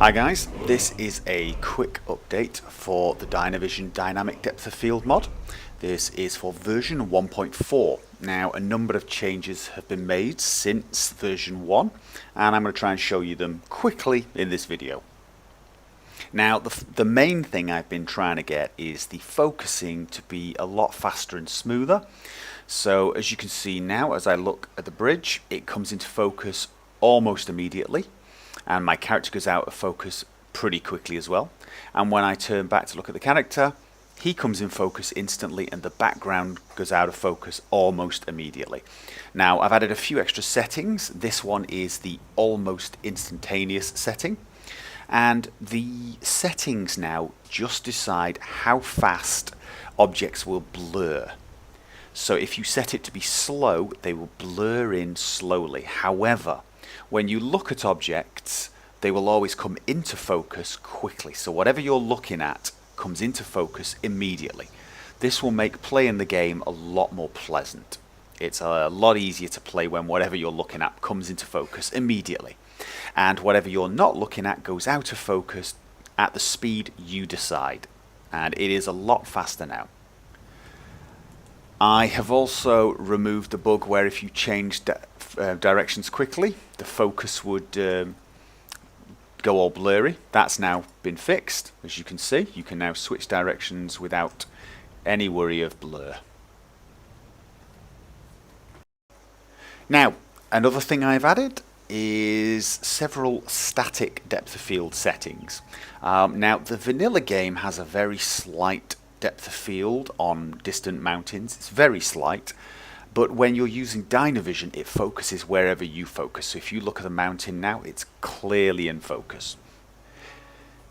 Hi guys, this is a quick update for the DYNAVISION Dynamic Depth of Field mod. This is for version 1.4. Now a number of changes have been made since version 1 and I'm going to try and show you them quickly in this video. Now the main thing I've been trying to get is the focusing to be a lot faster and smoother. So as you can see now, as I look at the bridge, it comes into focus almost immediately. And my character goes out of focus pretty quickly as well. And when I turn back to look at the character, he comes in focus instantly and the background goes out of focus almost immediately. Now I've added a few extra settings. This one is the almost instantaneous setting. And the settings now just decide how fast objects will blur. So if you set it to be slow, they will blur in slowly. However, when you look at objects, they will always come into focus quickly. So whatever you're looking at comes into focus immediately. This will make playing the game a lot more pleasant. It's a lot easier to play when whatever you're looking at comes into focus immediately. And whatever you're not looking at goes out of focus at the speed you decide. And it is a lot faster now. I have also removed the bug where if you change directions quickly, the focus would go all blurry. That's now been fixed. As you can see, you can now switch directions without any worry of blur. Now, another thing I've added is several static depth of field settings. Now, the vanilla game has a very slight depth of field on distant mountains. It's very slight, but when you're using DYNAVISION, it focuses wherever you focus. So if you look at the mountain now, it's clearly in focus.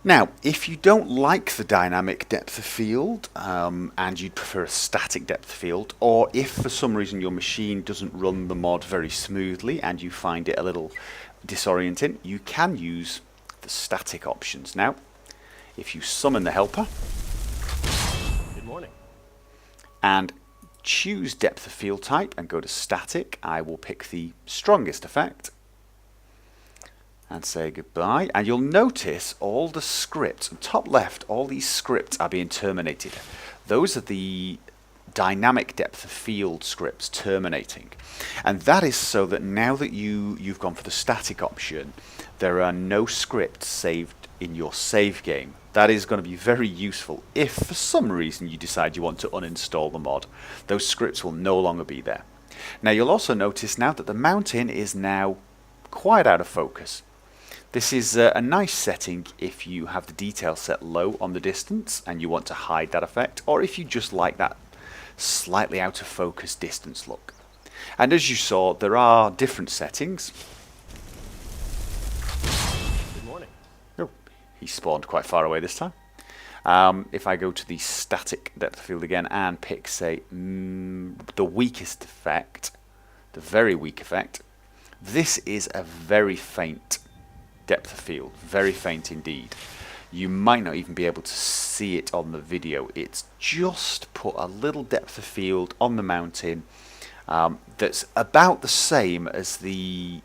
Now, if you don't like the dynamic depth of field and you'd prefer a static depth of field, or if for some reason your machine doesn't run the mod very smoothly and you find it a little disorienting, you can use the static options. Now, if you summon the helper, and choose depth of field type and go to static, I will pick the strongest effect and say goodbye. And you'll notice all the scripts, on top left, all these scripts are being terminated. Those are the dynamic depth of field scripts terminating. And that is so that now that you've gone for the static option, there are no scripts saved in your save game. That is going to be very useful if for some reason you decide you want to uninstall the mod. Those scripts will no longer be there. Now you'll also notice now that the mountain is now quite out of focus. This is a nice setting if you have the detail set low on the distance and you want to hide that effect, or if you just like that slightly out of focus distance look. And as you saw, there are different settings. He spawned quite far away this time. If I go to the static depth of field again and pick, say, the weakest effect, the very weak effect, this is a very faint depth of field, very faint indeed. You might not even be able to see it on the video. It's just put a little depth of field on the mountain that's about the same as the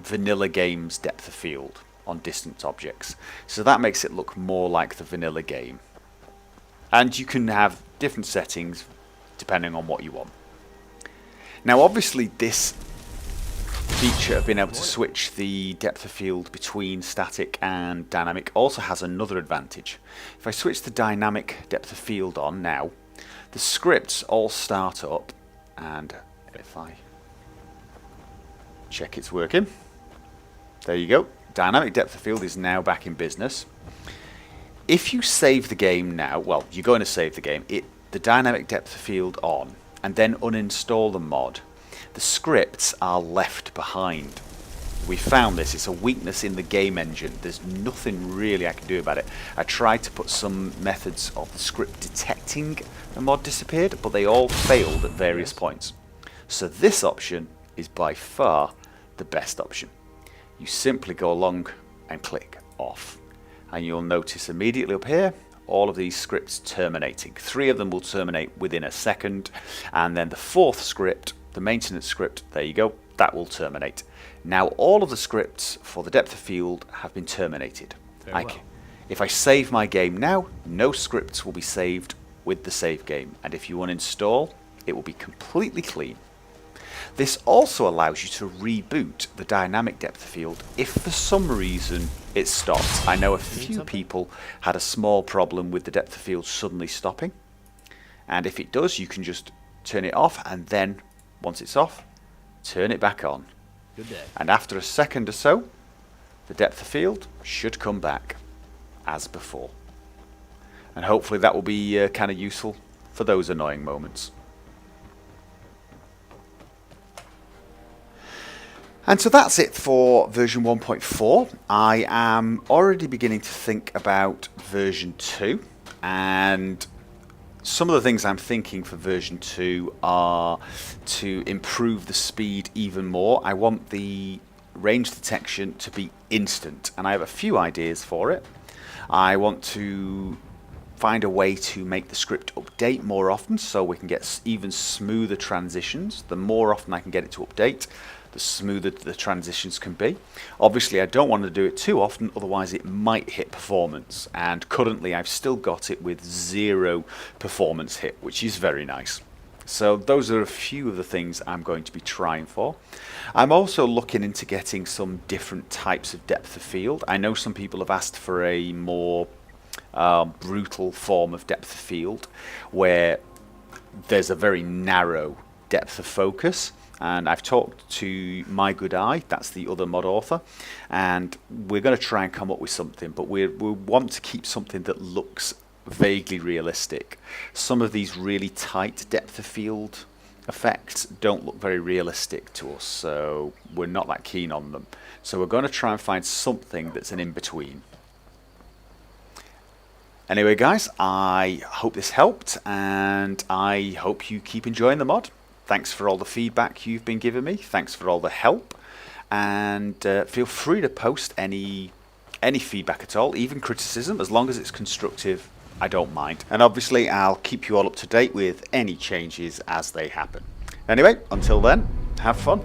vanilla game's depth of field on distant objects. So that makes it look more like the vanilla game. And you can have different settings depending on what you want. Now obviously this feature of being able to switch the depth of field between static and dynamic also has another advantage. If I switch the dynamic depth of field on now, the scripts all start up, and if I check it's working, there you go. Dynamic depth of field is now back in business. If you save the game now, well, you're going to save the game, the dynamic depth of field on, and then uninstall the mod, the scripts are left behind. We found this. It's a weakness in the game engine. There's nothing really I can do about it. I tried to put some methods of the script detecting the mod disappeared, but they all failed at various points. So this option is by far the best option. You simply go along and click off, and you'll notice immediately up here all of these scripts terminating. 3 of them will terminate within a second, and then the 4th script, the maintenance script, there you go, that will terminate. Now all of the scripts for the depth of field have been terminated. If I save my game now, no scripts will be saved with the save game, and if you uninstall, it will be completely clean. This also allows you to reboot the dynamic depth of field if for some reason it stops. I know a few people had a small problem with the depth of field suddenly stopping, and if it does, you can just turn it off, and then once it's off, turn it back on. Good day. And after a second or so, the depth of field should come back as before. And hopefully that will be kind of useful for those annoying moments. And so that's it for version 1.4. I am already beginning to think about version 2, and some of the things I'm thinking for version 2 are to improve the speed even more. I want the range detection to be instant, and I have a few ideas for it. I want to find a way to make the script update more often so we can get even smoother transitions. The more often I can get it to update, the smoother the transitions can be. Obviously I don't want to do it too often, otherwise it might hit performance, and currently I've still got it with 0 performance hit, which is very nice. So those are a few of the things I'm going to be trying for. I'm also looking into getting some different types of depth of field. I know some people have asked for a more brutal form of depth of field where there's a very narrow depth of focus, and I've talked to My Good Eye, that's the other mod author, and we're going to try and come up with something, but we want to keep something that looks vaguely realistic. Some of these really tight depth of field effects don't look very realistic to us, so we're not that keen on them. So we're going to try and find something that's an in-between. Anyway guys, I hope this helped, and I hope you keep enjoying the mod. Thanks for all the feedback you've been giving me, thanks for all the help, and feel free to post any feedback at all, even criticism, as long as it's constructive. I don't mind. And obviously I'll keep you all up to date with any changes as they happen. Anyway, until then, have fun.